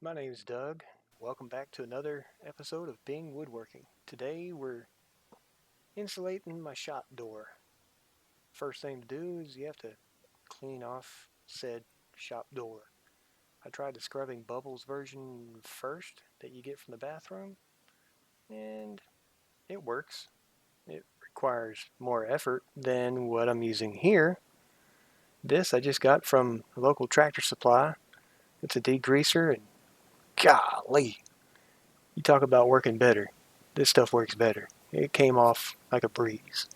My name is Doug. Welcome back to another episode of Bing Woodworking. Today we're insulating my shop door. First thing to do is you have to clean off said shop door. I tried the scrubbing bubbles version first that you get from the bathroom, and it works. It requires more effort than what I'm using here. This I just got from a local Tractor Supply. It's a degreaser, and golly, you talk about working better. This stuff works better. It came off like a breeze.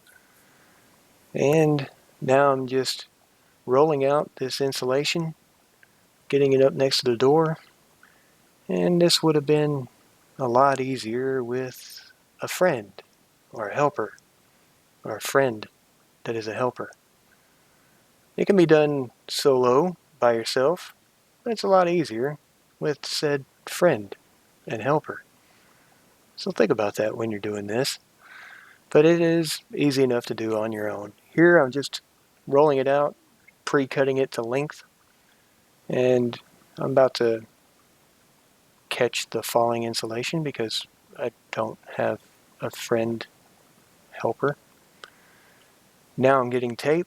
And now I'm just rolling out this insulation, getting it up next to the door. And this would have been a lot easier with a friend or a helper or a friend that is a helper. It can be done solo by yourself, but it's a lot easier with said friend and helper. So think about that when you're doing this. But it is easy enough to do on your own. Here I'm just rolling it out, pre-cutting it to length, and I'm about to catch the falling insulation because I don't have a friend helper. Now I'm getting tape,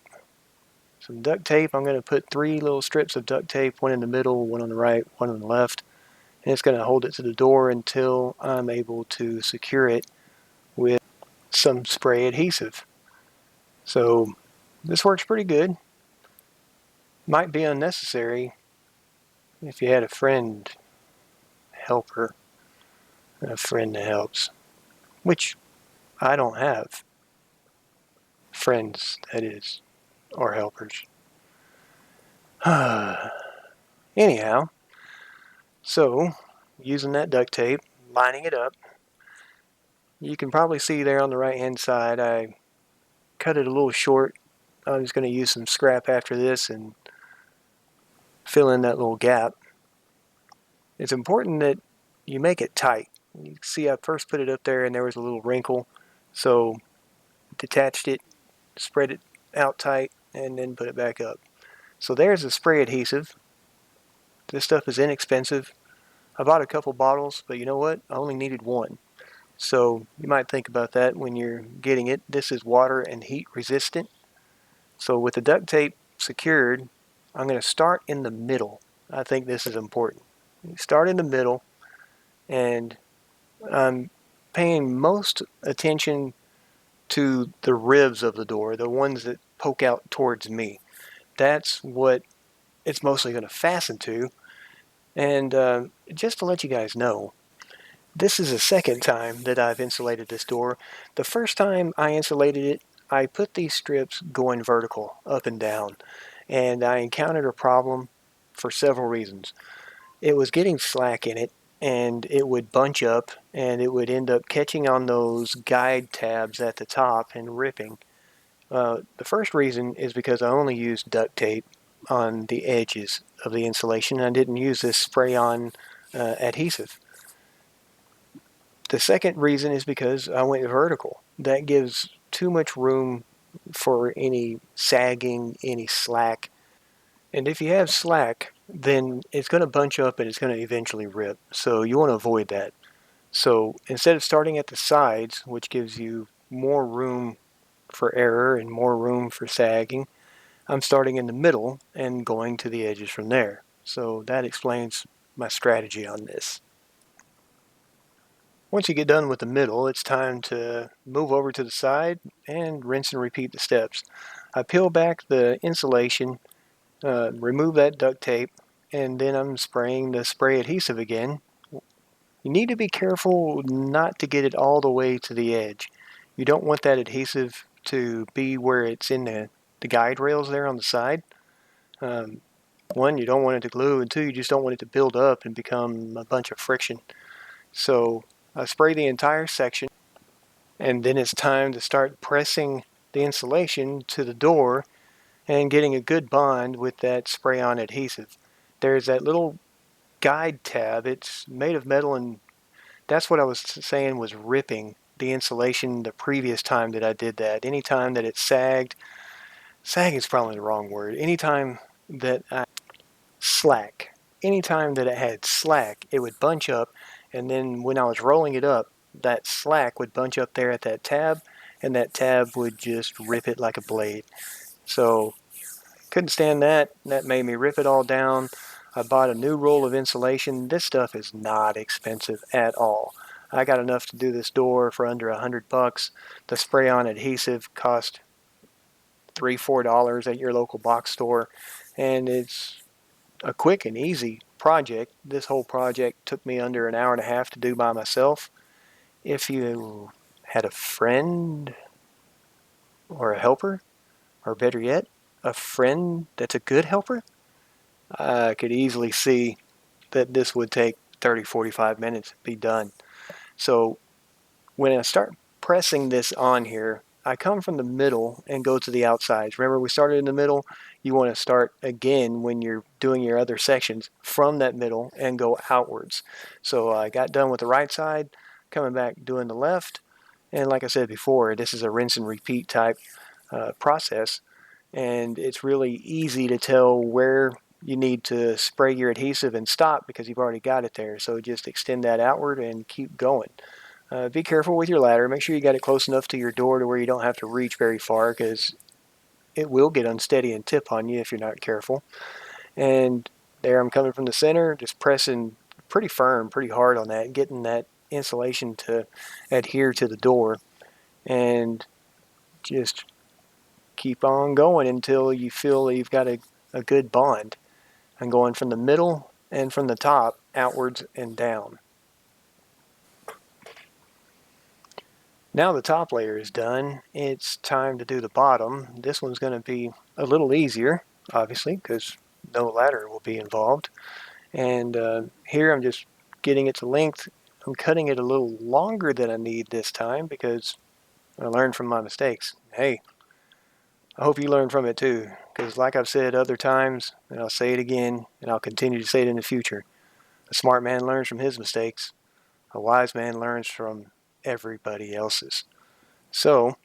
some duct tape. I'm going to put 3 little strips of duct tape, one in the middle, one on the right, one on the left, and it's going to hold it to the door until I'm able to secure it with some spray adhesive. So this works pretty good. Might be unnecessary if you had a friend helper, a friend that helps, which I don't have friends, that is, or helpers. Anyhow, so using that duct tape, lining it up, you can probably see there on the right hand side I cut it a little short. I'm just going to use some scrap after this and fill in that little gap. It's important that you make it tight. You see I first put it up there and there was a little wrinkle, so detached it, spread it out tight, and then put it back up. So there's the spray adhesive. This stuff is inexpensive. I bought a couple bottles, but you know what? I only needed one. So you might think about that when you're getting it. This is water and heat resistant. So with the duct tape secured, I'm going to start in the middle. I think this is important. You start in the middle, and I'm paying most attention to the ribs of the door, the ones that poke out towards me. That's what it's mostly going to fasten to. And just to let you guys know, this is the second time that I've insulated this door. The first time I insulated it, I put these strips going vertical, up and down, and I encountered a problem for several reasons. It was getting slack in it, and it would bunch up, and it would end up catching on those guide tabs at the top and ripping. The first reason is because I only used duct tape on the edges of the insulation, and I didn't use this spray-on adhesive. The second reason is because I went vertical. That gives too much room for any sagging, any slack. And if you have slack, then it's going to bunch up and it's going to eventually rip. So you want to avoid that. So instead of starting at the sides, which gives you more room for error and more room for sagging, I'm starting in the middle and going to the edges from there. So that explains my strategy on this. Once you get done with the middle, it's time to move over to the side and rinse and repeat the steps. I peel back the insulation, remove that duct tape, and then I'm spraying the spray adhesive again. You need to be careful not to get it all the way to the edge. You don't want that adhesive to be where it's in the guide rails there on the side. Um, One, you don't want it to glue, and two, you just don't want it to build up and become a bunch of friction. So I spray the entire section, and then it's time to start pressing the insulation to the door and getting a good bond with that spray-on adhesive. There's that little guide tab. It's made of metal, and that's what I was saying was ripping the insulation the previous time that I did that. Anytime that it sagged, sagging is probably the wrong word. Anytime that I slack, anytime that it had slack, it would bunch up, and then when I was rolling it up, that slack would bunch up there at that tab, and that tab would just rip it like a blade. So couldn't stand that. That made me rip it all down. I bought a new roll of insulation. This stuff is not expensive at all. I got enough to do this door for under $100. The spray-on adhesive cost $3-4 at your local box store, and it's a quick and easy project. This whole project took me under an hour and a half to do by myself. If you had a friend or a helper, or better yet, a friend that's a good helper, I could easily see that this would take 30-45 minutes to be done. So when I start pressing this on here, I come from the middle and go to the outsides. Remember, we started in the middle. You want to start again when you're doing your other sections from that middle and go outwards. So I got done with the right side, coming back doing the left. And like I said before, this is a rinse and repeat type process. And it's really easy to tell where you need to spray your adhesive and stop because you've already got it there. So just extend that outward and keep going. Be careful with your ladder. Make sure you got it close enough to your door to where you don't have to reach very far, because it will get unsteady and tip on you if you're not careful. And there I'm coming from the center, just pressing pretty firm, pretty hard on that, getting that insulation to adhere to the door, and just keep on going until you feel you've got a good bond. I'm going from the middle and from the top outwards and down. Now the top layer is done, it's time to do the bottom. This one's going to be a little easier, obviously, because no ladder will be involved. And here I'm just getting it to length. I'm cutting it a little longer than I need this time because I learned from my mistakes. Hey, I hope you learn from it too, because like I've said other times, and I'll say it again, and I'll continue to say it in the future, a smart man learns from his mistakes. A wise man learns from everybody else's. So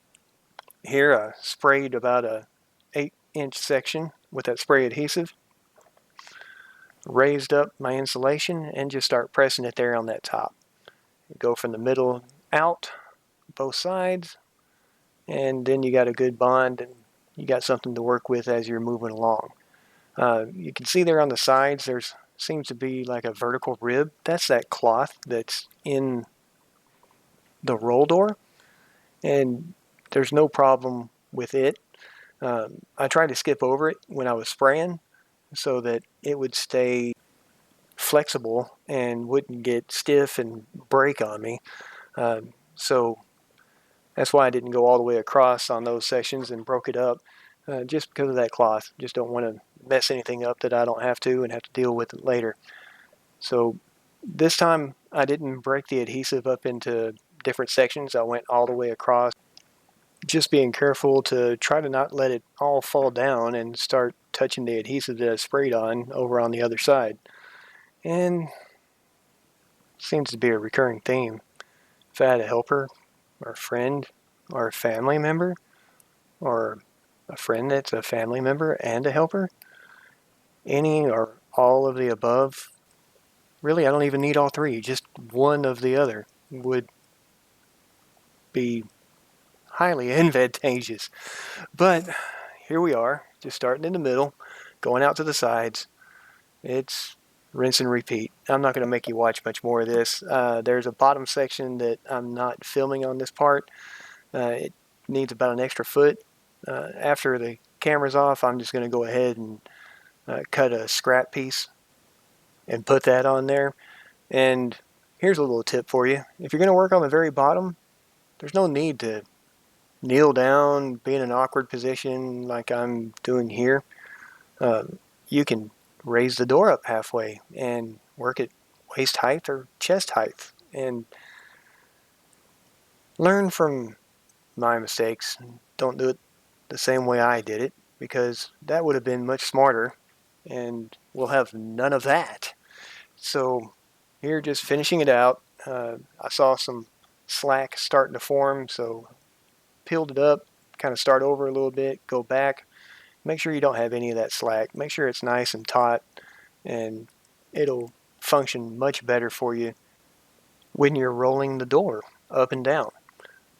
here I sprayed about a 8-inch section with that spray adhesive, raised up my insulation, and just start pressing it there on that top. Go from the middle out, both sides, and then you got a good bond and you got something to work with as you're moving along. You can see there on the sides there's seems to be like a vertical rib. That's that cloth that's in the roll door, and there's no problem with it. I tried to skip over it when I was spraying so that it would stay flexible and wouldn't get stiff and break on me. So that's why I didn't go all the way across on those sections and broke it up, just because of that cloth. Just don't want to mess anything up that I don't have to and have to deal with it later. So this time I didn't break the adhesive up into different sections. I went all the way across, just being careful to try to not let it all fall down and start touching the adhesive that I sprayed on over on the other side. And seems to be a recurring theme. If I had a helper or a friend or a family member, or a friend that's a family member and a helper, any or all of the above, really I don't even need all three, just one of the other would be highly advantageous. But here we are, just starting in the middle, going out to the sides. It's rinse and repeat. I'm not going to make you watch much more of this. There's a bottom section that I'm not filming on this part. It needs about an extra foot. After the camera's off, I'm just going to go ahead and cut a scrap piece and put that on there. And here's a little tip for you. If you're going to work on the very bottom, there's no need to kneel down, be in an awkward position like I'm doing here. You can raise the door up halfway and work at waist height or chest height and learn from my mistakes. Don't do it the same way I did it, because that would have been much smarter, and we'll have none of that. So here, just finishing it out. I saw some slack starting to form, so peeled it up, kind of start over a little bit, go back. Make sure you don't have any of that slack. Make sure it's nice and taut and it'll function much better for you when you're rolling the door up and down.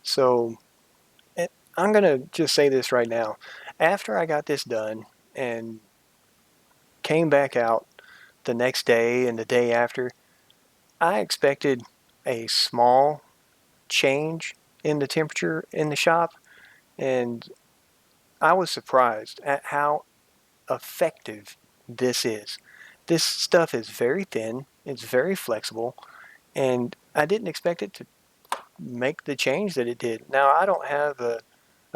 So I'm going to just say this right now. After I got this done and came back out the next day and the day after, I expected a small change in the temperature in the shop, and I was surprised at how effective this is. This stuff is very thin, it's very flexible, and I didn't expect it to make the change that it did. Now, I don't have a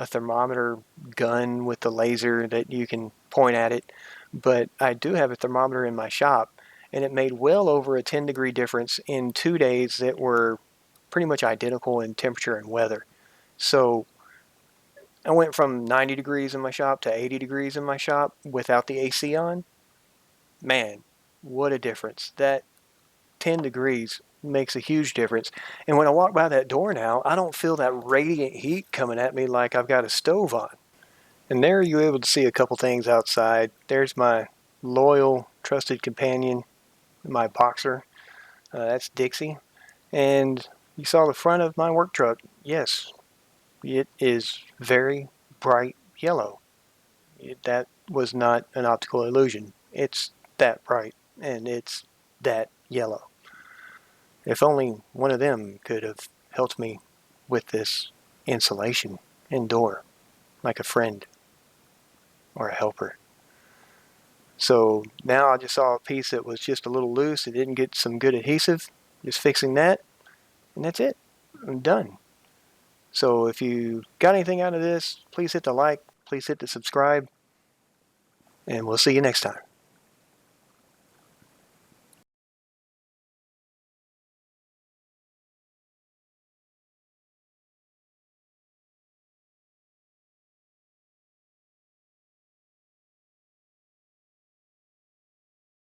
thermometer gun with the laser that you can point at it, but I do have a thermometer in my shop, and it made well over a 10-degree difference in 2 days that were pretty much identical in temperature and weather. So I went from 90 degrees in my shop to 80 degrees in my shop without the AC on. Man, what a difference. That 10 degrees makes a huge difference. And when I walk by that door now, I don't feel that radiant heat coming at me like I've got a stove on. And there you're able to see a couple things outside. There's my loyal, trusted companion, my boxer. That's Dixie. And you saw the front of my work truck. Yes, it is very bright yellow. That was not an optical illusion. It's that bright, and it's that yellow. If only one of them could have helped me with this insulation indoor, like a friend or a helper. So now I just saw a piece that was just a little loose. It didn't get some good adhesive. Just fixing that, and that's it. I'm done. So if you got anything out of this, please hit the like, please hit the subscribe, and we'll see you next time.